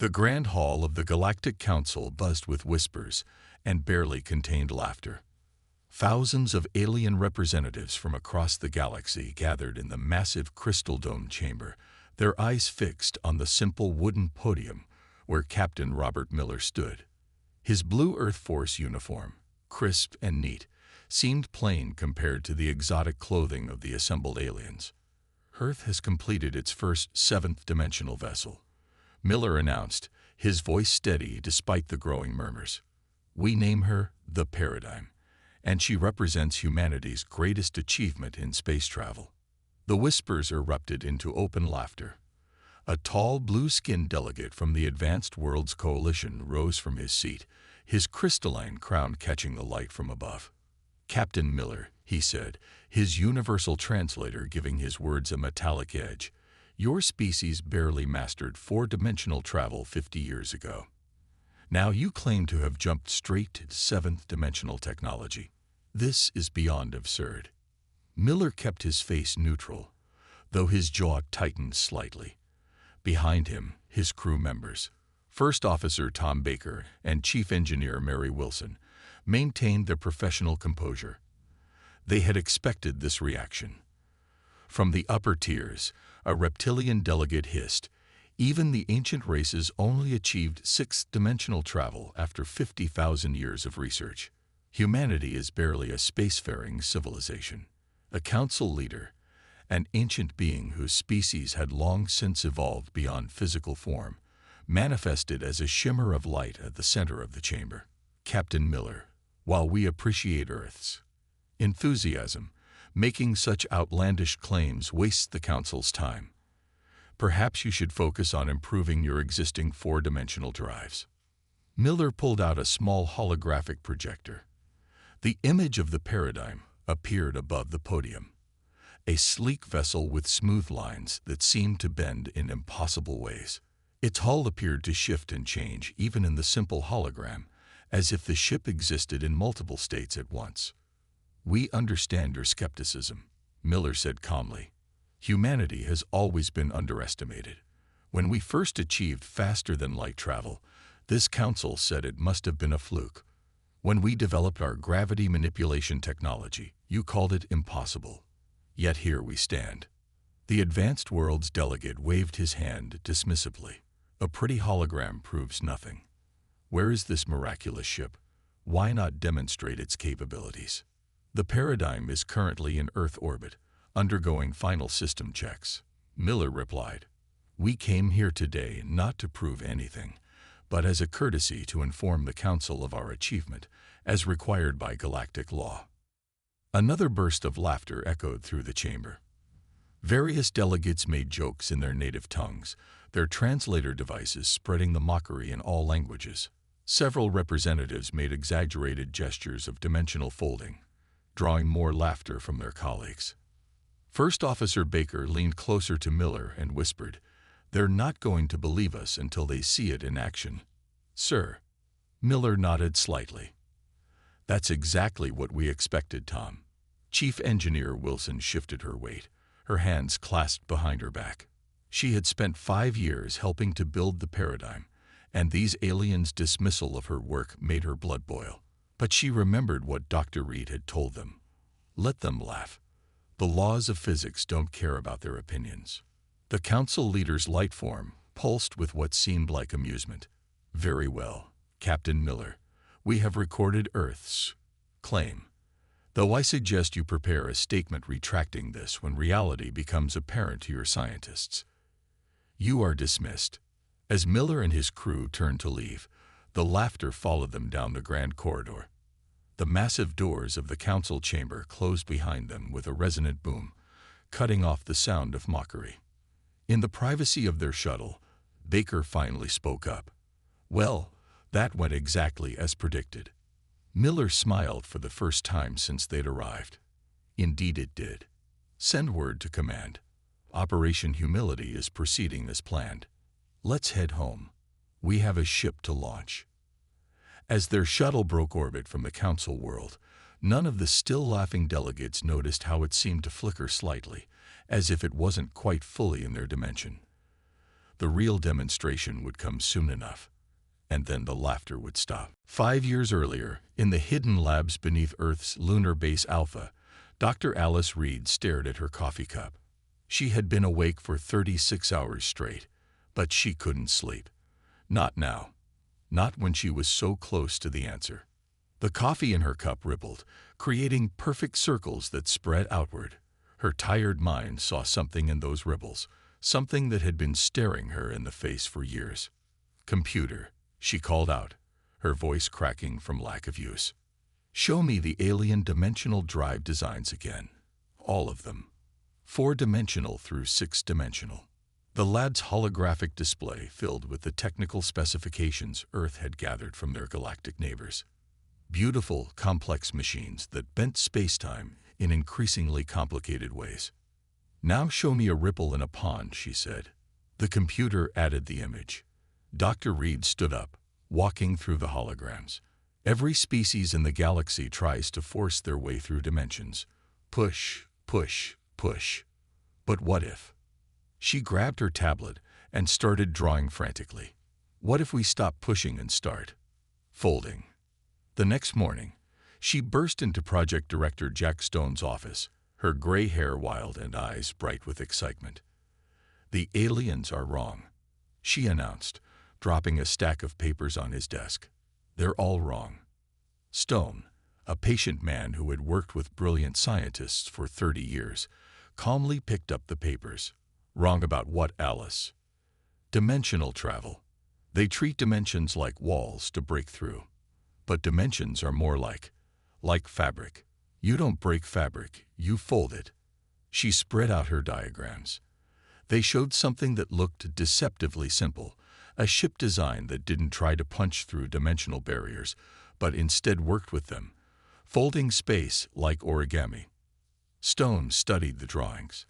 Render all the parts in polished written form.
The grand hall of the Galactic Council buzzed with whispers and barely contained laughter. Thousands of alien representatives from across the galaxy gathered in the massive crystal dome chamber, their eyes fixed on the simple wooden podium where Captain Robert Miller stood. His blue Earth Force uniform, crisp and neat, seemed plain compared to the exotic clothing of the assembled aliens. Earth has completed its first seventh-dimensional vessel, Miller announced, his voice steady despite the growing murmurs. We name her the Paradigm, and she represents humanity's greatest achievement in space travel. The whispers erupted into open laughter. A tall, blue-skinned delegate from the Advanced Worlds Coalition rose from his seat, his crystalline crown catching the light from above. Captain Miller, he said, his universal translator giving his words a metallic edge, your species barely mastered four-dimensional travel 50 years ago. Now you claim to have jumped straight to seventh-dimensional technology. This is beyond absurd. Miller kept his face neutral, though his jaw tightened slightly. Behind him, his crew members, First Officer Tom Baker and Chief Engineer Mary Wilson, maintained their professional composure. They had expected this reaction. From the upper tiers, a reptilian delegate hissed, even the ancient races only achieved sixth-dimensional travel after 50,000 years of research. Humanity is barely a spacefaring civilization. A council leader, an ancient being whose species had long since evolved beyond physical form, manifested as a shimmer of light at the center of the chamber. Captain Miller, while we appreciate Earth's enthusiasm, making such outlandish claims wastes the Council's time. Perhaps you should focus on improving your existing four-dimensional drives. Miller pulled out a small holographic projector. The image of the Paradigm appeared above the podium, a sleek vessel with smooth lines that seemed to bend in impossible ways. Its hull appeared to shift and change even in the simple hologram, as if the ship existed in multiple states at once. We understand your skepticism, Miller said calmly. Humanity has always been underestimated. When we first achieved faster-than-light travel, this council said it must have been a fluke. When we developed our gravity manipulation technology, you called it impossible. Yet here we stand. The Advanced Worlds delegate waved his hand dismissively. A pretty hologram proves nothing. Where is this miraculous ship? Why not demonstrate its capabilities? The Paradigm is currently in Earth orbit, undergoing final system checks. Miller replied, We came here today not to prove anything, but as a courtesy to inform the Council of our achievement, as required by galactic law. Another burst of laughter echoed through the chamber. Various delegates made jokes in their native tongues, their translator devices spreading the mockery in all languages. Several representatives made exaggerated gestures of dimensional folding, drawing more laughter from their colleagues. First Officer Baker leaned closer to Miller and whispered, They're not going to believe us until they see it in action. Sir. Miller nodded slightly. That's exactly what we expected, Tom. Chief Engineer Wilson shifted her weight, her hands clasped behind her back. She had spent 5 years helping to build the Paradigm, and these aliens' dismissal of her work made her blood boil. But she remembered what Dr. Reed had told them. Let them laugh. The laws of physics don't care about their opinions. The council leader's light form pulsed with what seemed like amusement. Very well, Captain Miller. We have recorded Earth's claim, though I suggest you prepare a statement retracting this when reality becomes apparent to your scientists. You are dismissed. As Miller and his crew turned to leave, the laughter followed them down the grand corridor. The massive doors of the council chamber closed behind them with a resonant boom, cutting off the sound of mockery. In the privacy of their shuttle, Baker finally spoke up. Well, that went exactly as predicted. Miller smiled for the first time since they'd arrived. Indeed it did. Send word to command. Operation Humility is proceeding as planned. Let's head home. We have a ship to launch. As their shuttle broke orbit from the council world, none of the still laughing delegates noticed how it seemed to flicker slightly, as if it wasn't quite fully in their dimension. The real demonstration would come soon enough, and then the laughter would stop. 5 years earlier, in the hidden labs beneath Earth's lunar base Alpha, Dr. Alice Reed stared at her coffee cup. She had been awake for 36 hours straight, but she couldn't sleep. Not now. Not when she was so close to the answer. The coffee in her cup rippled, creating perfect circles that spread outward. Her tired mind saw something in those ripples, something that had been staring her in the face for years. "Computer," she called out, her voice cracking from lack of use. "Show me the alien dimensional drive designs again. All of them. 4-dimensional through 6-dimensional. The lad's holographic display filled with the technical specifications Earth had gathered from their galactic neighbors. Beautiful, complex machines that bent space-time in increasingly complicated ways. "Now show me a ripple in a pond," she said. The computer added the image. Dr. Reed stood up, walking through the holograms. "Every species in the galaxy tries to force their way through dimensions. Push, push, push. But what if?" She grabbed her tablet and started drawing frantically. "What if we stop pushing and start folding?" The next morning, she burst into Project Director Jack Stone's office, her gray hair wild and eyes bright with excitement. "The aliens are wrong," she announced, dropping a stack of papers on his desk. "They're all wrong." Stone, a patient man who had worked with brilliant scientists for 30 years, calmly picked up the papers. "Wrong about what, Alice?" "Dimensional travel. They treat dimensions like walls to break through. But dimensions are more like fabric. You don't break fabric, you fold it." She spread out her diagrams. They showed something that looked deceptively simple, a ship design that didn't try to punch through dimensional barriers, but instead worked with them, folding space like origami. Stone studied the drawings.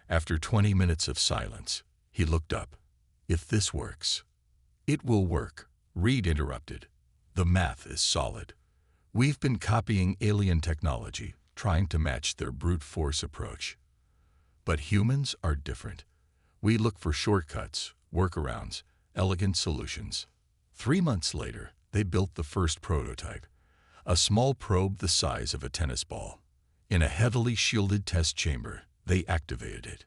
After 20 minutes of silence, he looked up. "If this works." "It will work," Reed interrupted. "The math is solid. We've been copying alien technology, trying to match their brute force approach. But humans are different. We look for shortcuts, workarounds, elegant solutions." 3 months later, they built the first prototype, a small probe the size of a tennis ball. In a heavily shielded test chamber, they activated it.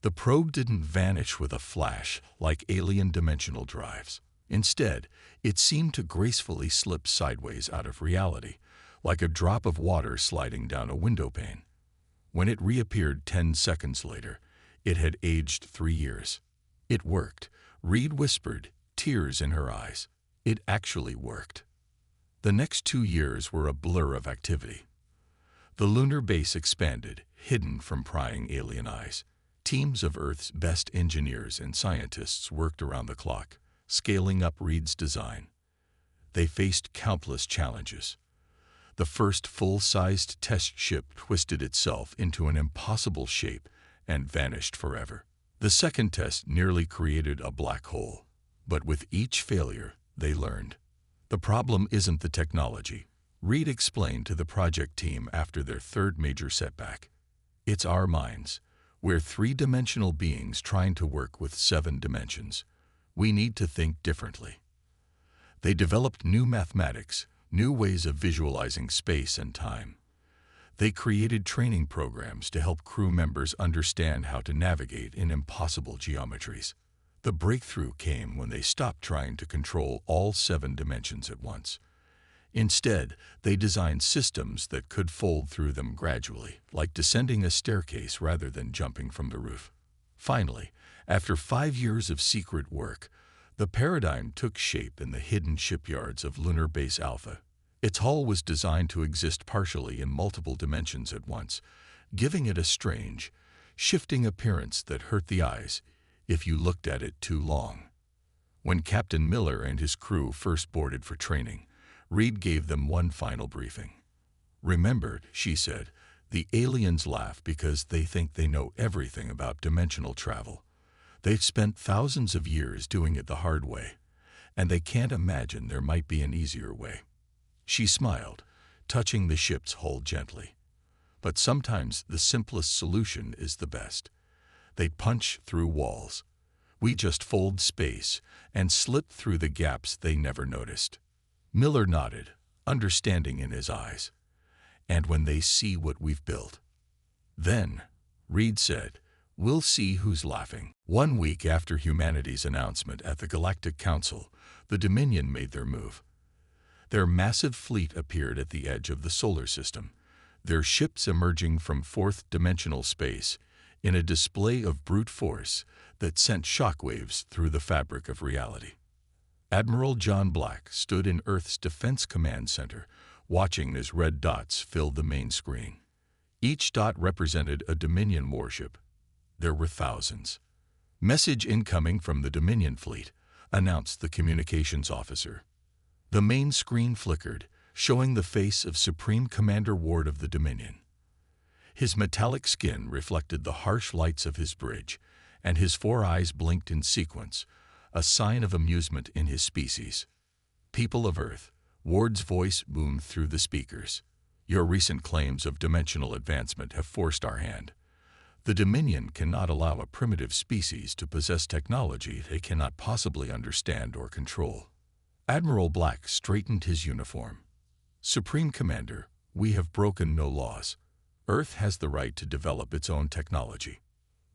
The probe didn't vanish with a flash like alien dimensional drives. Instead, it seemed to gracefully slip sideways out of reality, like a drop of water sliding down a window pane. When it reappeared 10 seconds later, it had aged 3 years. "It worked," Reed whispered, tears in her eyes. It actually worked. The next 2 years were a blur of activity. The lunar base expanded, hidden from prying alien eyes. Teams of Earth's best engineers and scientists worked around the clock, scaling up Reed's design. They faced countless challenges. The first full-sized test ship twisted itself into an impossible shape and vanished forever. The second test nearly created a black hole. But with each failure, they learned. "The problem isn't the technology," Reed explained to the project team after their third major setback. "It's our minds. We're 3-dimensional beings trying to work with 7 dimensions. We need to think differently." They developed new mathematics, new ways of visualizing space and time. They created training programs to help crew members understand how to navigate in impossible geometries. The breakthrough came when they stopped trying to control all 7 dimensions at once. Instead, they designed systems that could fold through them gradually, like descending a staircase rather than jumping from the roof. Finally, after 5 years of secret work, the paradigm took shape in the hidden shipyards of Lunar Base Alpha. Its hull was designed to exist partially in multiple dimensions at once, giving it a strange, shifting appearance that hurt the eyes if you looked at it too long. When Captain Miller and his crew first boarded for training, Reed gave them one final briefing. "Remember," she said, "the aliens laugh because they think they know everything about dimensional travel. They've spent thousands of years doing it the hard way, and they can't imagine there might be an easier way." She smiled, touching the ship's hull gently. "But sometimes the simplest solution is the best. They punch through walls. We just fold space and slip through the gaps they never noticed. Miller nodded, understanding in his eyes. And when they see what we've built. Then, Reed said, we'll see who's laughing. 1 week after humanity's announcement at the Galactic Council, the Dominion made their move. Their massive fleet appeared at the edge of the solar system, their ships emerging from fourth-dimensional space in a display of brute force that sent shockwaves through the fabric of reality. Admiral John Black stood in Earth's Defense Command Center, watching as red dots filled the main screen. Each dot represented a Dominion warship. There were thousands. "Message incoming from the Dominion fleet," announced the communications officer. The main screen flickered, showing the face of Supreme Commander Ward of the Dominion. His metallic skin reflected the harsh lights of his bridge, and his 4 eyes blinked in sequence, a sign of amusement in his species. "People of Earth," Ward's voice boomed through the speakers. "Your recent claims of dimensional advancement have forced our hand. The Dominion cannot allow a primitive species to possess technology they cannot possibly understand or control." Admiral Black straightened his uniform. "Supreme Commander, we have broken no laws. Earth has the right to develop its own technology."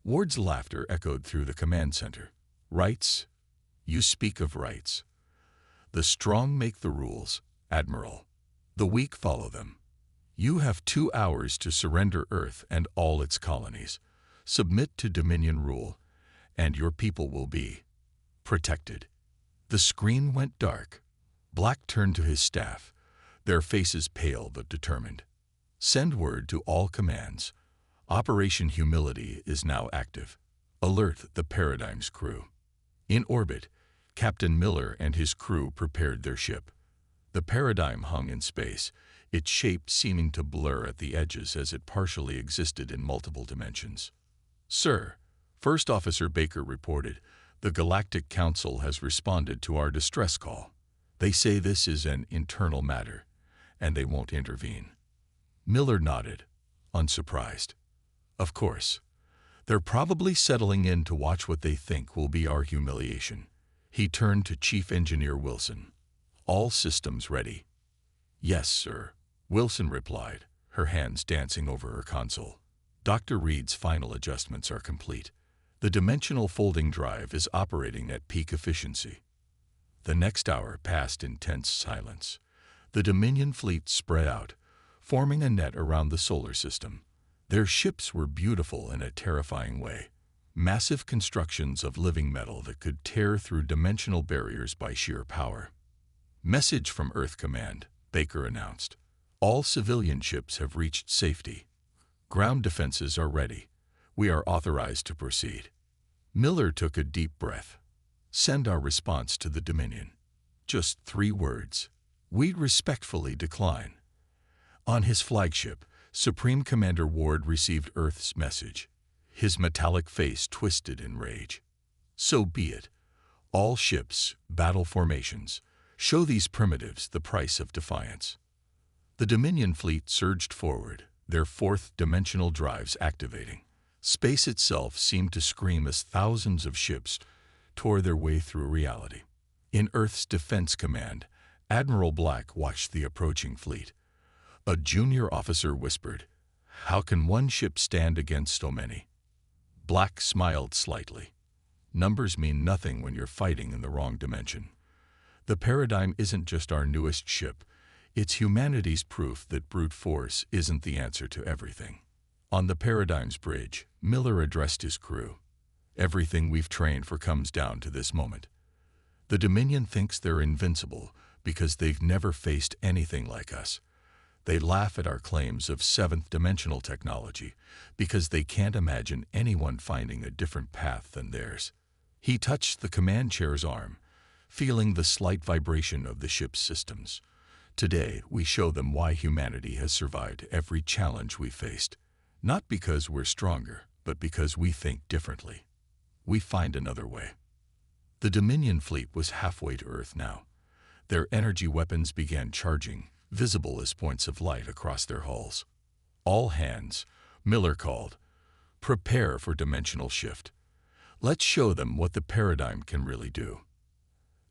Ward's laughter echoed through the command center. "Rights? You speak of rights. The strong make the rules, Admiral. The weak follow them. You have 2 hours to surrender Earth and all its colonies, submit to Dominion rule, and your people will be protected." The screen went dark. Black turned to his staff, their faces pale but determined. "Send word to all commands. Operation Humility is now active. Alert the Paradigm's crew." In orbit, Captain Miller and his crew prepared their ship. The Paradigm hung in space, its shape seeming to blur at the edges as it partially existed in multiple dimensions. "Sir," First Officer Baker reported, "the Galactic Council has responded to our distress call. They say this is an internal matter, and they won't intervene." Miller nodded, unsurprised. "Of course. They're probably settling in to watch what they think will be our humiliation." He turned to Chief Engineer Wilson. "All systems ready?" "Yes, sir," Wilson replied, her hands dancing over her console. "Dr. Reed's final adjustments are complete. The dimensional folding drive is operating at peak efficiency." The next hour passed in tense silence. The Dominion fleet spread out, forming a net around the solar system. Their ships were beautiful in a terrifying way, massive constructions of living metal that could tear through dimensional barriers by sheer power. "Message from Earth Command," Baker announced. "All civilian ships have reached safety. Ground defenses are ready. We are authorized to proceed." Miller took a deep breath. "Send our response to the Dominion." Just 3 words. "We respectfully decline." On his flagship, Supreme Commander Ward received Earth's message. His metallic face twisted in rage. "So be it. All ships, battle formations. Show these primitives the price of defiance." The Dominion fleet surged forward, their fourth-dimensional drives activating. Space itself seemed to scream as thousands of ships tore their way through reality. In Earth's Defense Command, Admiral Black watched the approaching fleet. A junior officer whispered, "How can one ship stand against so many?" Black smiled slightly. "Numbers mean nothing when you're fighting in the wrong dimension. The Paradigm isn't just our newest ship. It's humanity's proof that brute force isn't the answer to everything." On the Paradigm's bridge, Miller addressed his crew. "Everything we've trained for comes down to this moment. The Dominion thinks they're invincible because they've never faced anything like us. They laugh at our claims of seventh-dimensional technology because they can't imagine anyone finding a different path than theirs." He touched the command chair's arm, feeling the slight vibration of the ship's systems. "Today, we show them why humanity has survived every challenge we faced. Not because we're stronger, but because we think differently. We find another way." The Dominion fleet was halfway to Earth now. Their energy weapons began charging, visible as points of light across their hulls. "All hands," Miller called. "Prepare for dimensional shift. Let's show them what the paradigm can really do.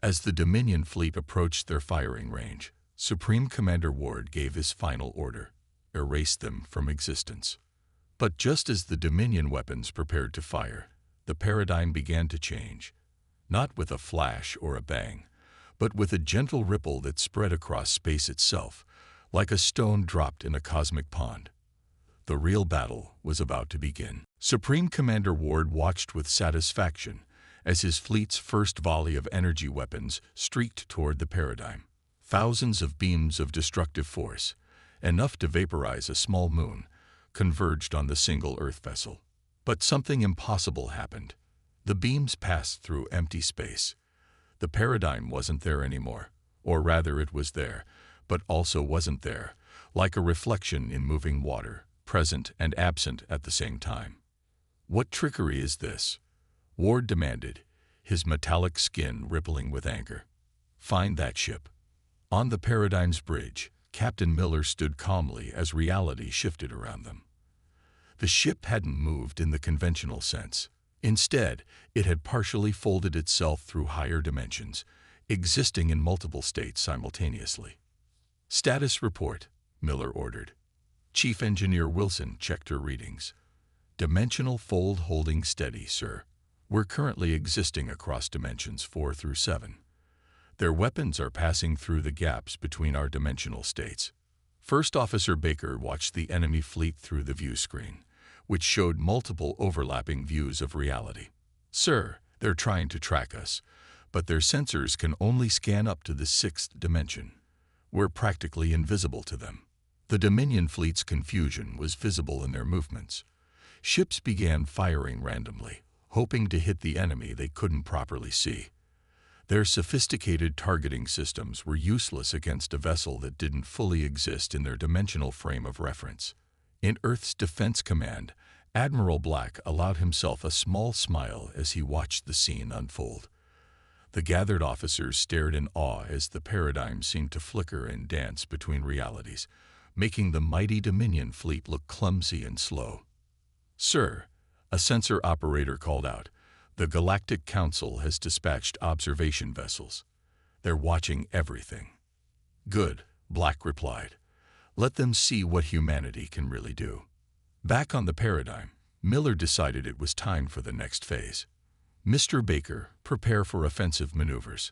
As the Dominion fleet approached their firing range, Supreme Commander Ward gave his final order: erase them from existence. But just as the Dominion weapons prepared to fire, the paradigm began to change, not with a flash or a bang, but with a gentle ripple that spread across space itself, like a stone dropped in a cosmic pond. The real battle was about to begin. Supreme Commander Ward watched with satisfaction as his fleet's first volley of energy weapons streaked toward the paradigm. Thousands of beams of destructive force, enough to vaporize a small moon, converged on the single Earth vessel. But something impossible happened. The beams passed through empty space. The paradigm wasn't there anymore, or rather it was there, but also wasn't there, like a reflection in moving water, present and absent at the same time. What trickery is this? Ward demanded, his metallic skin rippling with anger. Find that ship. On the paradigm's bridge, Captain Miller stood calmly as reality shifted around them. The ship hadn't moved in the conventional sense. Instead, it had partially folded itself through higher dimensions, existing in multiple states simultaneously. Status report, Miller ordered. Chief Engineer Wilson checked her readings. Dimensional fold holding steady, sir. We're currently existing across dimensions 4 through 7. Their weapons are passing through the gaps between our dimensional states. First Officer Baker watched the enemy fleet through the view screen, which showed multiple overlapping views of reality. Sir, they're trying to track us, but their sensors can only scan up to the 6th dimension. We're practically invisible to them. The Dominion fleet's confusion was visible in their movements. Ships began firing randomly, hoping to hit the enemy they couldn't properly see. Their sophisticated targeting systems were useless against a vessel that didn't fully exist in their dimensional frame of reference. In Earth's Defense Command, Admiral Black allowed himself a small smile as he watched the scene unfold. The gathered officers stared in awe as the paradigm seemed to flicker and dance between realities, making the mighty Dominion fleet look clumsy and slow. Sir, a sensor operator called out, the Galactic Council has dispatched observation vessels. They're watching everything. Good, Black replied. Let them see what humanity can really do. Back on the paradigm, Miller decided it was time for the next phase. Mr. Baker, prepare for offensive maneuvers.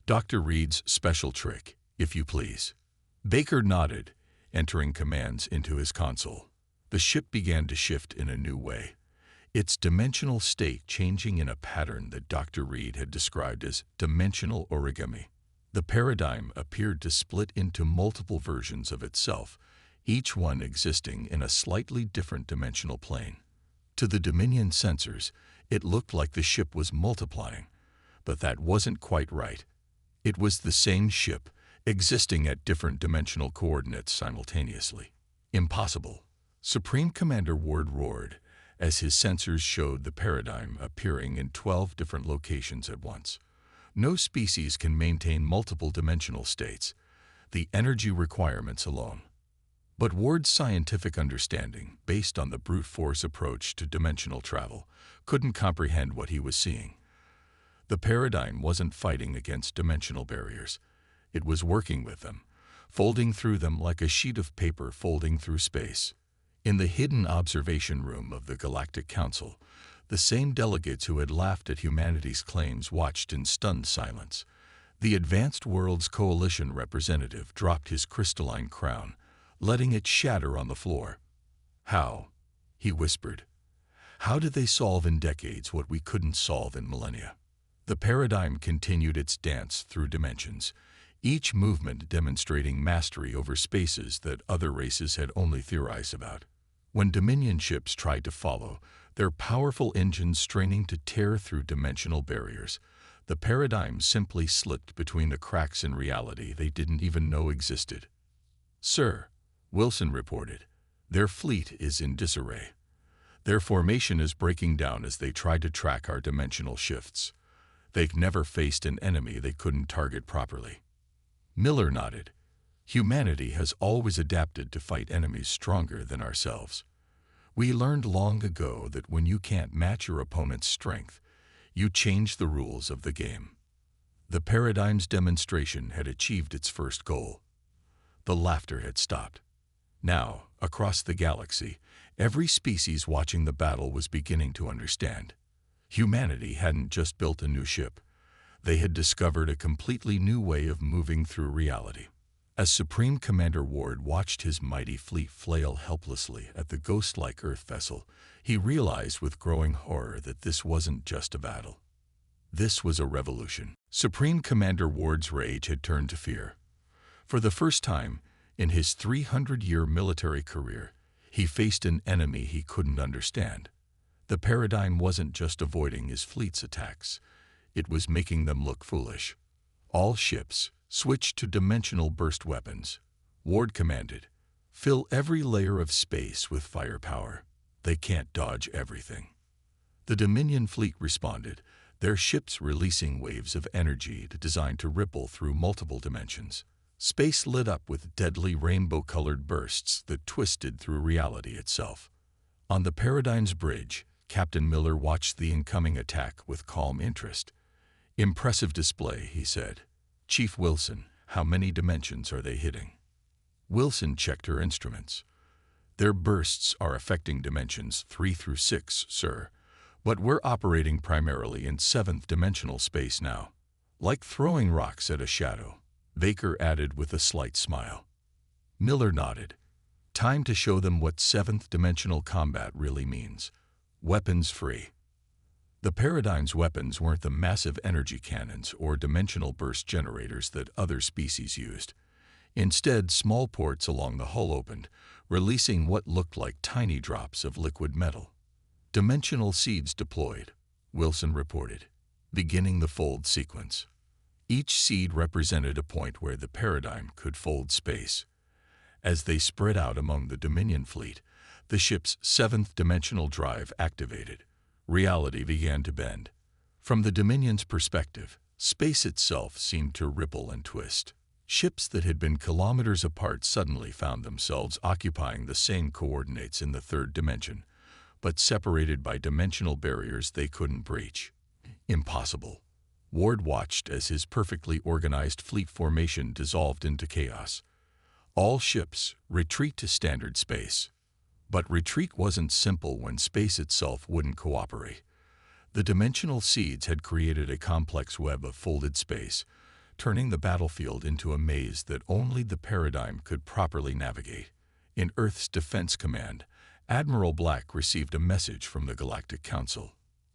Dr. Reed's special trick, if you please. Baker nodded, entering commands into his console. The ship began to shift in a new way, its dimensional state changing in a pattern that Dr. Reed had described as dimensional origami. The paradigm appeared to split into multiple versions of itself, each one existing in a slightly different dimensional plane. To the Dominion sensors, it looked like the ship was multiplying, but that wasn't quite right. It was the same ship, existing at different dimensional coordinates simultaneously. Impossible. Supreme Commander Ward roared as his sensors showed the paradigm appearing in 12 different locations at once. No species can maintain multiple dimensional states, the energy requirements alone. But Ward's scientific understanding, based on the brute force approach to dimensional travel, couldn't comprehend what he was seeing. The paradigm wasn't fighting against dimensional barriers. It was working with them, folding through them like a sheet of paper folding through space. In the hidden observation room of the Galactic Council, the same delegates who had laughed at humanity's claims watched in stunned silence. The Advanced Worlds Coalition representative dropped his crystalline crown, letting it shatter on the floor. How? He whispered. How did they solve in decades what we couldn't solve in millennia? The paradigm continued its dance through dimensions, each movement demonstrating mastery over spaces that other races had only theorized about. When Dominion ships tried to follow, their powerful engines straining to tear through dimensional barriers, the paradigm simply slipped between the cracks in reality they didn't even know existed. Sir, Wilson reported, their fleet is in disarray. Their formation is breaking down as they try to track our dimensional shifts. They've never faced an enemy they couldn't target properly. Miller nodded. Humanity has always adapted to fight enemies stronger than ourselves. We learned long ago that when you can't match your opponent's strength, you change the rules of the game. The paradigm's demonstration had achieved its first goal. The laughter had stopped. Now, across the galaxy, every species watching the battle was beginning to understand. Humanity hadn't just built a new ship. They had discovered a completely new way of moving through reality. As Supreme Commander Ward watched his mighty fleet flail helplessly at the ghost-like Earth vessel, he realized with growing horror that this wasn't just a battle. This was a revolution. Supreme Commander Ward's rage had turned to fear. For the first time in his 300-year military career, he faced an enemy he couldn't understand. The paradigm wasn't just avoiding his fleet's attacks. It was making them look foolish. All ships switched to dimensional burst weapons. Ward commanded, "Fill every layer of space with firepower. They can't dodge everything." The Dominion fleet responded, their ships releasing waves of energy designed to ripple through multiple dimensions. Space lit up with deadly rainbow-colored bursts that twisted through reality itself. On the Paradigm's bridge, Captain Miller watched the incoming attack with calm interest. "Impressive display," he said. "Chief Wilson, how many dimensions are they hitting?" Wilson checked her instruments. "Their bursts are affecting dimensions 3 through 6, sir, but we're operating primarily in 7th-dimensional space now." "Like throwing rocks at a shadow," Baker added with a slight smile. Miller nodded. "Time to show them what 7th-dimensional combat really means. Weapons free." The Paradigm's weapons weren't the massive energy cannons or dimensional burst generators that other species used. Instead, small ports along the hull opened, releasing what looked like tiny drops of liquid metal. "Dimensional seeds deployed," Wilson reported, beginning the fold sequence. Each seed represented a point where the Paradigm could fold space. As they spread out among the Dominion fleet, the ship's 7th-dimensional drive activated. Reality began to bend. From the Dominion's perspective, space itself seemed to ripple and twist. Ships that had been kilometers apart suddenly found themselves occupying the same coordinates in the 3rd dimension, but separated by dimensional barriers they couldn't breach. Impossible. Ward watched as his perfectly organized fleet formation dissolved into chaos. All ships retreat to standard space. But retreat wasn't simple when space itself wouldn't cooperate. The dimensional seeds had created a complex web of folded space, turning the battlefield into a maze that only the Paradigm could properly navigate. In Earth's Defense Command, Admiral Black received a message from the Galactic Council.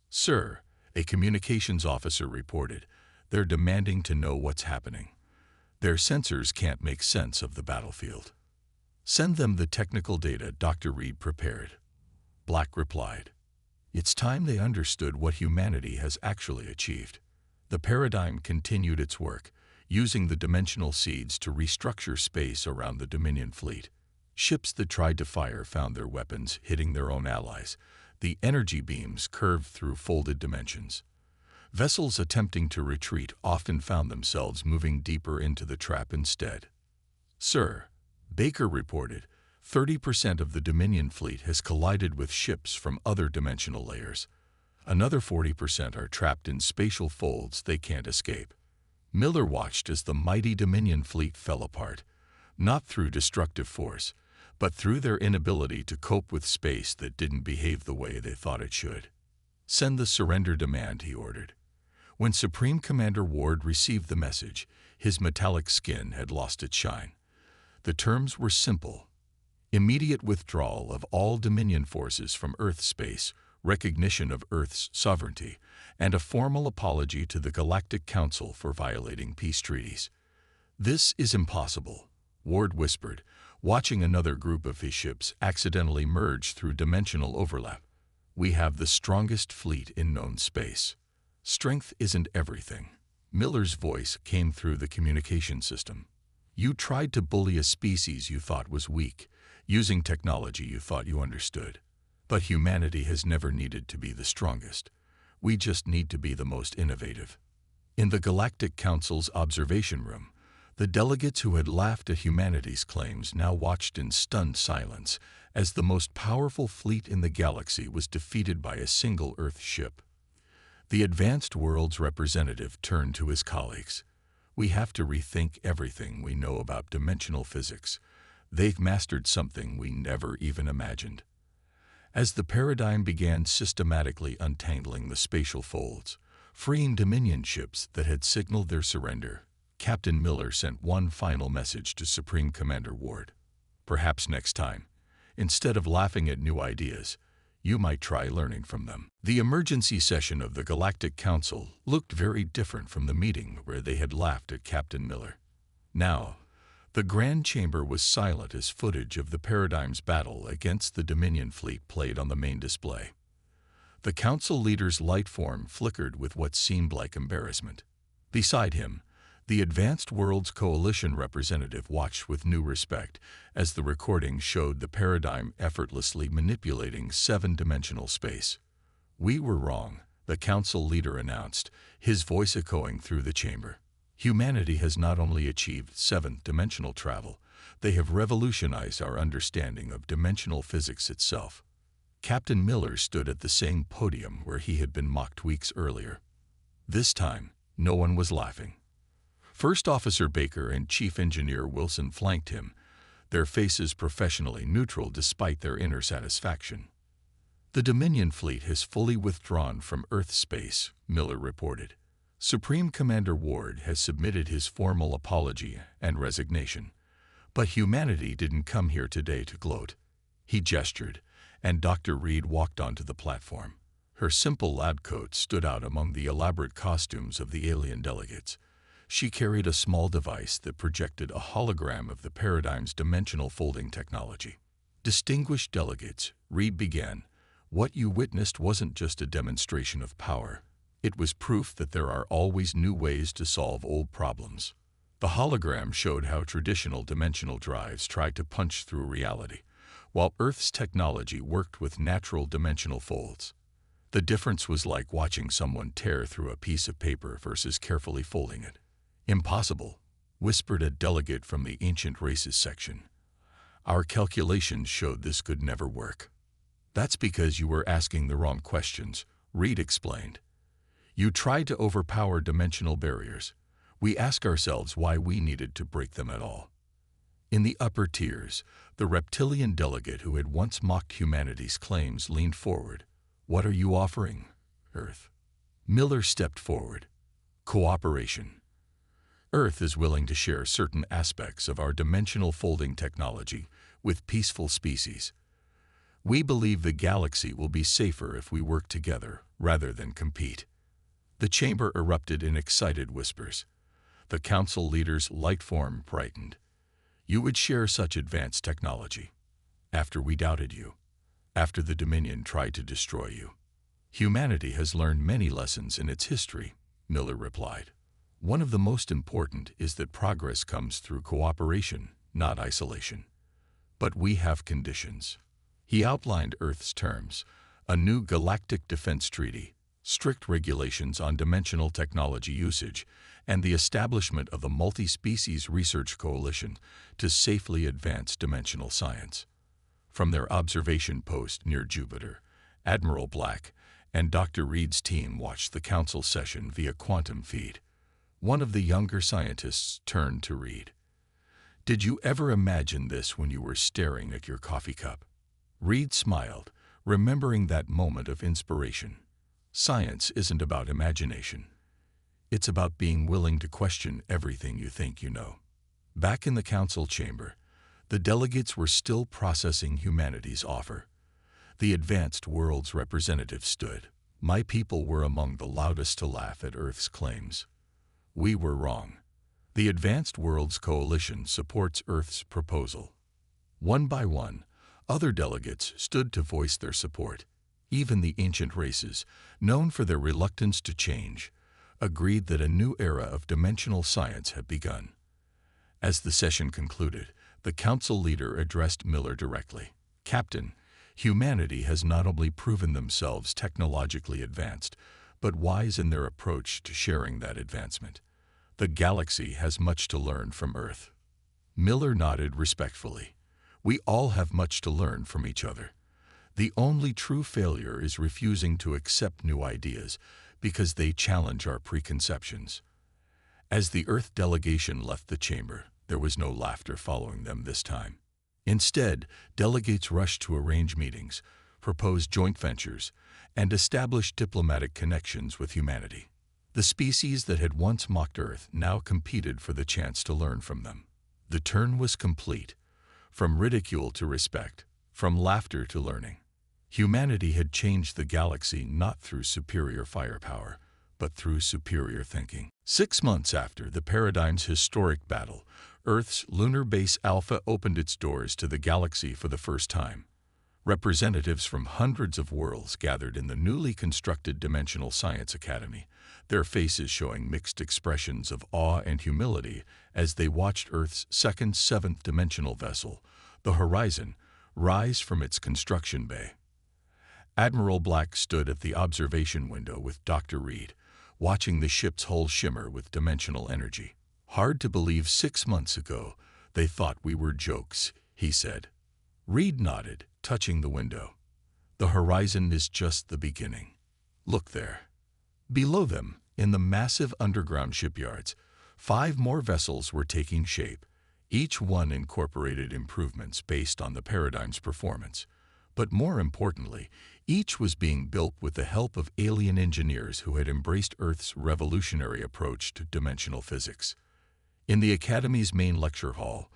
"Sir," a communications officer reported, "they're demanding to know what's happening. Their sensors can't make sense of the battlefield." "Send them the technical data Dr. Reed prepared," Black replied. It's time they understood what humanity has actually achieved. The Paradigm continued its work, using the dimensional seeds to restructure space around the Dominion fleet. Ships that tried to fire found their weapons hitting their own allies. The energy beams curved through folded dimensions. Vessels attempting to retreat often found themselves moving deeper into the trap instead. "Sir," Baker reported, 30% of the Dominion fleet has collided with ships from other dimensional layers. Another 40% are trapped in spatial folds they can't escape. Miller watched as the mighty Dominion fleet fell apart, not through destructive force, but through their inability to cope with space that didn't behave the way they thought it should. "Send the surrender demand," he ordered. When Supreme Commander Ward received the message, his metallic skin had lost its shine. The terms were simple: immediate withdrawal of all Dominion forces from Earth space, recognition of Earth's sovereignty, and a formal apology to the Galactic Council for violating peace treaties. "This is impossible," Ward whispered, watching another group of his ships accidentally merge through dimensional overlap. "We have the strongest fleet in known space. Strength isn't everything." Miller's voice came through the communication system. "You tried to bully a species you thought was weak, using technology you thought you understood. But humanity has never needed to be the strongest. We just need to be the most innovative." In the Galactic Council's observation room, the delegates who had laughed at humanity's claims now watched in stunned silence as the most powerful fleet in the galaxy was defeated by a single Earth ship. The Advanced Worlds representative turned to his colleagues. "We have to rethink everything we know about dimensional physics. They've mastered something we never even imagined." As the paradigm began systematically untangling the spatial folds, freeing Dominion ships that had signaled their surrender, Captain Miller sent one final message to Supreme Commander Ward. "Perhaps next time, instead of laughing at new ideas, you might try learning from them." The emergency session of the Galactic Council looked very different from the meeting where they had laughed at Captain Miller. Now, the Grand Chamber was silent as footage of the Paradigm's battle against the Dominion fleet played on the main display. The Council leader's light form flickered with what seemed like embarrassment. Beside him, the Advanced Worlds Coalition representative watched with new respect as the recording showed the Paradigm effortlessly manipulating seven-dimensional space. "We were wrong," the Council leader announced, his voice echoing through the chamber. "Humanity has not only achieved seventh-dimensional travel, they have revolutionized our understanding of dimensional physics itself." Captain Miller stood at the same podium where he had been mocked weeks earlier. This time, no one was laughing. First Officer Baker and Chief Engineer Wilson flanked him, their faces professionally neutral despite their inner satisfaction. "The Dominion fleet has fully withdrawn from Earth space," Miller reported. "Supreme Commander Ward has submitted his formal apology and resignation. But humanity didn't come here today to gloat." He gestured, and Dr. Reed walked onto the platform. Her simple lab coat stood out among the elaborate costumes of the alien delegates. She carried a small device that projected a hologram of the Paradigm's dimensional folding technology. "Distinguished delegates," Reed began, "what you witnessed wasn't just a demonstration of power. It was proof that there are always new ways to solve old problems." The hologram showed how traditional dimensional drives tried to punch through reality, while Earth's technology worked with natural dimensional folds. The difference was like watching someone tear through a piece of paper versus carefully folding it. "Impossible," whispered a delegate from the Ancient Races section. "Our calculations showed this could never work." "That's because you were asking the wrong questions," Reed explained. "You tried to overpower dimensional barriers. We ask ourselves why we needed to break them at all." In the upper tiers, the reptilian delegate who had once mocked humanity's claims leaned forward. "What are you offering, Earth?" Miller stepped forward. "Cooperation. Earth is willing to share certain aspects of our dimensional folding technology with peaceful species. We believe the galaxy will be safer if we work together rather than compete." The chamber erupted in excited whispers. The Council leader's light form brightened. "You would share such advanced technology after we doubted you, after the Dominion tried to destroy you." "Humanity has learned many lessons in its history," Miller replied. "One of the most important is that progress comes through cooperation, not isolation. But we have conditions." He outlined Earth's terms: a new galactic defense treaty, strict regulations on dimensional technology usage, and the establishment of the Multi-Species Research Coalition to safely advance dimensional science. From their observation post near Jupiter, Admiral Black and Dr. Reed's team watched the Council session via quantum feed. One of the younger scientists turned to Reed. "Did you ever imagine this when you were staring at your coffee cup?" Reed smiled, remembering that moment of inspiration. "Science isn't about imagination. It's about being willing to question everything you think you know." Back in the Council chamber, the delegates were still processing humanity's offer. The Advanced Worlds representative stood. "My people were among the loudest to laugh at Earth's claims. We were wrong. The Advanced Worlds Coalition supports Earth's proposal." One by one, other delegates stood to voice their support. Even the Ancient Races, known for their reluctance to change, agreed that a new era of dimensional science had begun. As the session concluded, the Council leader addressed Miller directly. "Captain, humanity has not only proven themselves technologically advanced, but wise in their approach to sharing that advancement. The galaxy has much to learn from Earth." Miller nodded respectfully. We all have much to learn from each other. The only true failure is refusing to accept new ideas because they challenge our preconceptions. As the Earth delegation left the chamber, there was no laughter following them this time. Instead, delegates rushed to arrange meetings, propose joint ventures, and establish diplomatic connections with humanity. The species that had once mocked Earth now competed for the chance to learn from them. The turn was complete. From ridicule to respect, from laughter to learning. Humanity had changed the galaxy not through superior firepower, but through superior thinking. 6 months after the Paradigm's historic battle, Earth's lunar base Alpha opened its doors to the galaxy for the first time. Representatives from hundreds of worlds gathered in the newly constructed Dimensional Science Academy, their faces showing mixed expressions of awe and humility as they watched Earth's second seventh dimensional vessel, the Horizon, rise from its construction bay. Admiral Black stood at the observation window with Dr. Reed, watching the ship's hull shimmer with dimensional energy. "Hard to believe 6 months ago they thought we were jokes," he said. Reed nodded, touching the window. "The horizon is just the beginning. Look there." Below them, in the massive underground shipyards, 5 more vessels were taking shape. Each one incorporated improvements based on the Paradigm's performance. But more importantly, each was being built with the help of alien engineers who had embraced Earth's revolutionary approach to dimensional physics. In the Academy's main lecture hall,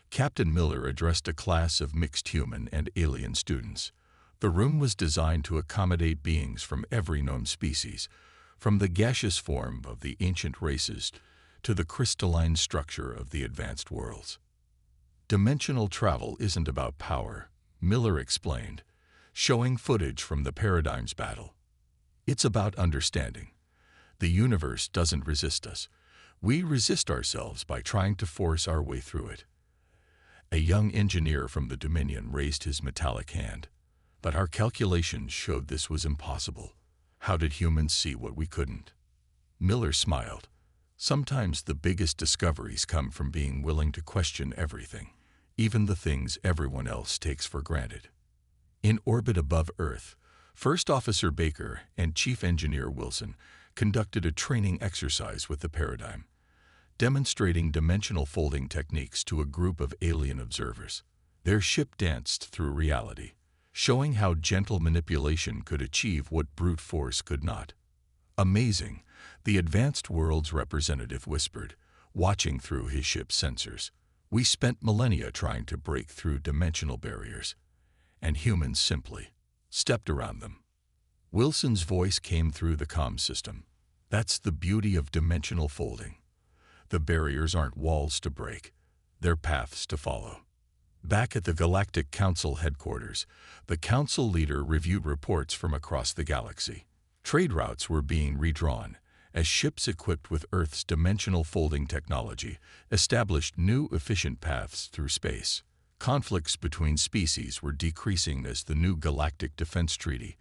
Captain Miller addressed a class of mixed human and alien students. The room was designed to accommodate beings from every known species, from the gaseous form of the ancient races to the crystalline structure of the advanced worlds. Dimensional travel isn't about power, Miller explained, showing footage from the Paradigm's battle. It's about understanding. The universe doesn't resist us. We resist ourselves by trying to force our way through it. A young engineer from the Dominion raised his metallic hand. "But our calculations showed this was impossible. How did humans see what we couldn't?" Miller smiled. "Sometimes the biggest discoveries come from being willing to question everything, even the things everyone else takes for granted." In orbit above Earth, First Officer Baker and Chief Engineer Wilson conducted a training exercise with the Paradigm, demonstrating dimensional folding techniques to a group of alien observers. Their ship danced through reality, showing how gentle manipulation could achieve what brute force could not. "Amazing," the advanced world's representative whispered, watching through his ship's sensors. "We spent millennia trying to break through dimensional barriers, and humans simply stepped around them." Wilson's voice came through the comm system. "That's the beauty of dimensional folding. The barriers aren't walls to break, they're paths to follow." Back at the Galactic Council headquarters, the council leader reviewed reports from across the galaxy. Trade routes were being redrawn as ships equipped with Earth's dimensional folding technology established new efficient paths through space. Conflicts between species were decreasing as the new Galactic Defense Treaty,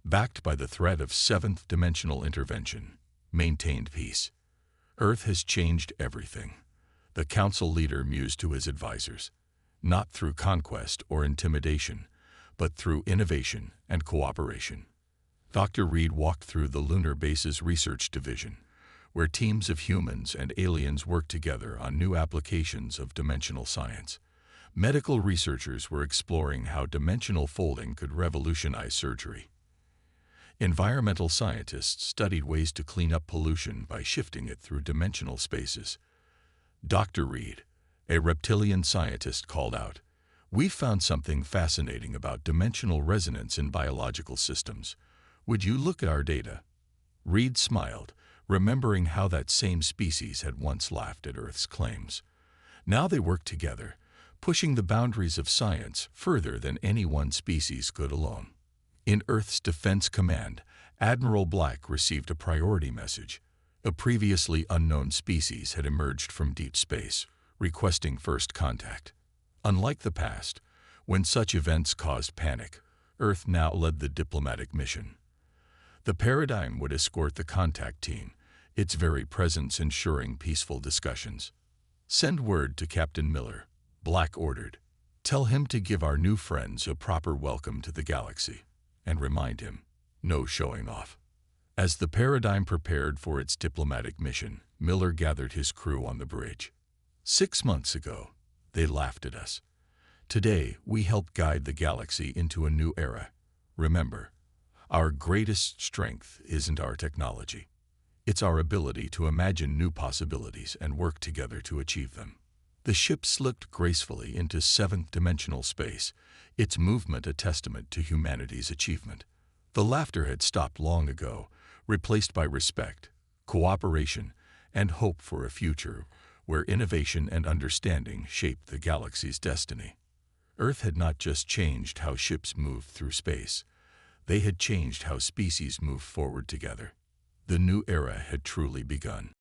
backed by the threat of seventh dimensional intervention, maintained peace. "Earth has changed everything," the council leader mused to his advisors. "Not through conquest or intimidation, but through innovation and cooperation." Dr. Reed walked through the lunar base's research division, where teams of humans and aliens worked together on new applications of dimensional science. Medical researchers were exploring how dimensional folding could revolutionize surgery. Environmental scientists studied ways to clean up pollution by shifting it through dimensional spaces. Dr. Reed, a reptilian scientist, called out, "We found something fascinating about dimensional resonance in biological systems. Would you look at our data?" Reed smiled, remembering how that same species had once laughed at Earth's claims. Now they worked together, pushing the boundaries of science further than any one species could alone. In Earth's Defense Command, Admiral Black received a priority message. A previously unknown species had emerged from deep space, requesting first contact. Unlike the past, when such events caused panic, Earth now led the diplomatic mission. The Paradigm would escort the contact team, its very presence ensuring peaceful discussions. "Send word to Captain Miller," Black ordered. Tell him to give our new friends a proper welcome to the galaxy, and remind him, no showing off. As the Paradigm prepared for its diplomatic mission, Miller gathered his crew on the bridge. 6 months ago, they laughed at us. Today, we help guide the galaxy into a new era. Remember, our greatest strength isn't our technology. It's our ability to imagine new possibilities and work together to achieve them. The ship slipped gracefully into seventh-dimensional space, its movement a testament to humanity's achievement. The laughter had stopped long ago, replaced by respect, cooperation, and hope for a future where innovation and understanding shaped the galaxy's destiny. Earth had not just changed how ships moved through space. They had changed how species moved forward together. The new era had truly begun.